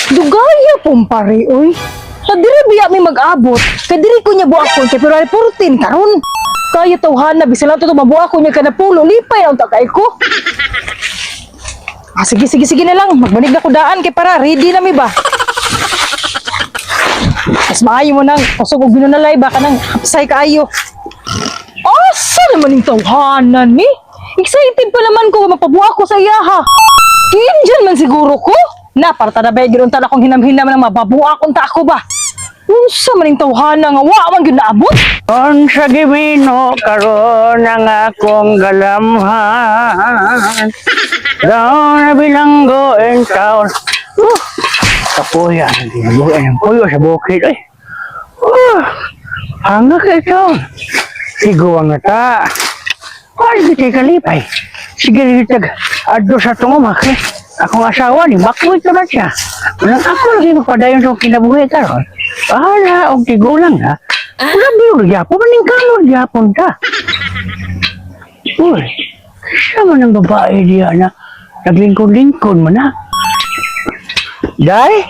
Dugaya pong pare, oy. Sa diri biya mi mag-abot. Kay diri ko niya buakon kay February 14 karon. Kaya tawhan na bisan lang to mabuakon niya kana pulo lipay ang takay ko. Sige na lang. Magbanig na ko daan kay para ready na mi ba. Mas maayo mo nang kusog og binunalay ba kanang hapsay kaayo. Asa naman yung tawhanan ni? Excited pa naman ko mapabuha ko sa iya ha. Kindian man siguro ko. Na, para tanabay ginuntan akong hinam-hinam ng mababuha akong tako ba. Unsa man yung tawhanan nga wa man gyud naabot. Unsa gimino karon ang akong galamhan. Daw na bilanggo in town. Kapuya, ginabuhay ng puyo sa bukid. Ay, hanga ka ito. Siguang na ta. Ano kita kalipay? Sige rin addo sa tungumaki. Akong asawa ni bakwit na siya. Walang ako lagi magpadayon sa kinabuhay karon. Para og tigulang na. Wala biyo gyapon maning kalor gyapon ta. Uy, siya man ang babae diya na naglingkod-lingkod mo na. Day,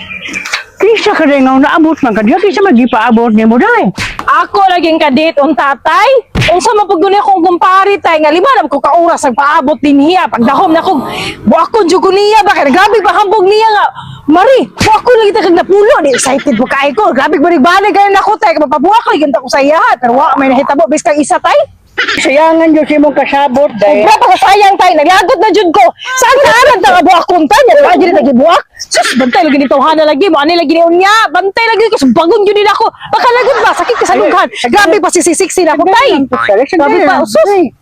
kisa ka rin nga naabot man ka diya, kisa magipaabot ni mo, day. Ako laging kadit on tatay. Unsa man pud guni akong kumpari tay nga lima na ko ka oras ang paabot din hiya pagdahom na kog buakon jud ko niya ba kay grabe ba hambog niya nga. Mari, buakon lagi ta kag napulo di excited po kay ko. Grabe balik-balik kay nako tay mapabuak ko gyud ko sa iya pero wa may nahitabo bis kang isa tay. Sayangan jud si mong kasabot, day. Sobra pa sayang tay naglagot na jud ko. Saan na alam ta buakon tay nya wa jud nagibuak. Sus bantay lagi ni tawhana lagi mo ani lagi ni unya. Bantay lagi ko bagon jud din ako. Baka lagot ba sakit ka sa lughan. Grabe pa si siksi na ko tay. Grabe pa usos.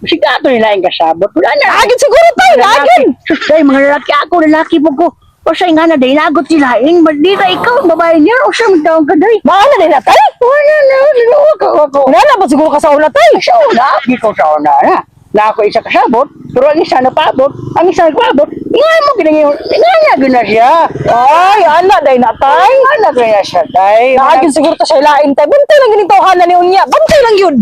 Siga ato nila yung kasabot. Wala na. Agad siguro tay, agad. Sus, day, mga lalaki ako, lalaki mo ko. O sa nga na, day, nagot sila. Di ka ikaw, babae niya. O siya, magtawag ka, day. Maala din na tay. Wala na, niluwa ka ako. Wala ba siguro ka sa una tay? Sa una, di ko sa una na. Na ako isa kasabot, pero ang isa napabot, ang isa nagpabot, nga mo ginagayon, nga na siya. Ay, ana day na tay. Nga na siya, day. Naagin siguro to siya ilain tay. Bantay lang ganito hanan ni unya. Bantay lang yun.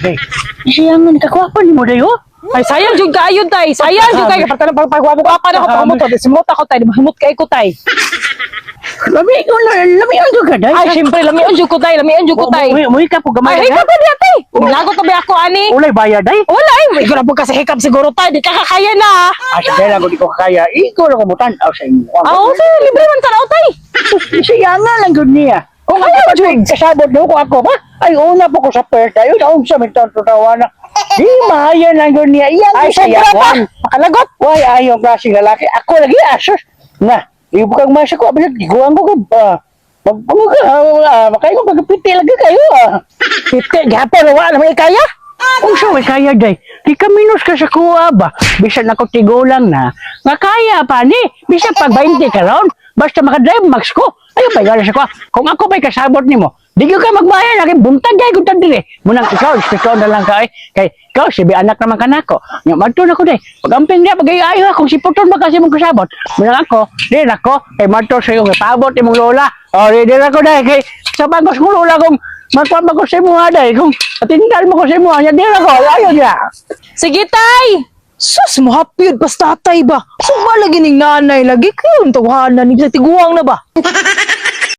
Day, siya nga nakakwapan ni mo, day, oh. Ay sayang jud kaayo tay. Sayang jud kay pagtanong pagpagwa mo pa na ko pagmot. Simot ako tay, mahimot kay ko tay. Lami ang ka, day. Ay syempre lamion jud ko tay, lamion jud ko tay. Umuwi ka po gamay Ay na. hikap pa diya tay. Lagot pa ba ako ani? Ulay bayad, day. Wala ay, may gura po kasi hikap siguro tay. Di ka kakaya na. Sa dahil ako di ko kaya, ikaw lang kumutan. Sa inyo. Oo, sige, libre man tanaw tay. Siya nga lang gud niya. Kung ano ba dyan, kasabot mo ko ako ba? Ay, una po ko sa perta. Yun, ako sa mitatawa na. Di, mahayan lang gud niya. Iyan, Ay syempre pa. Makalagot. Why, ayaw klaseng lalaki. Ako lagi, asos. Na, ibukang masa ko. Abisag, iguan ko ka. Makaya mo pagpiti lagi kayo. Piti, gapon wala namang ikaya. Kung siya may kaya, day. Di ka minus ka sa kuha ba? Bisan ako tigulang na. Nga kaya pa ni. Bisan pag 20 ka ron. Basta makadrive max ko. Ayaw pa gala sa kuha. Kung ako may kasabot ni mo, di ka magbayan. Lagi buntag kay kung tandili. Munang ikaw, ispito na lang ka eh. Kay ikaw, sibi anak naman ka na ako. Nga magtun ako, day. Pag-amping niya, pag-ayaw kung si Puton ba kasi mong kasabot. Munang ako, din ako, kay magtun sa iyo, kay paabot imong lola. O, din ako, day. Kay sa bagos mo lola kung magpapag ko sa mo, day. Kung atindal mo ko sa mo, din ako, ayaw niya. Sige tay. Sus, mahapyod pas tatay ba? Sumala gining nanay lagi kayo ang tawanan ni sa tiguang na ba?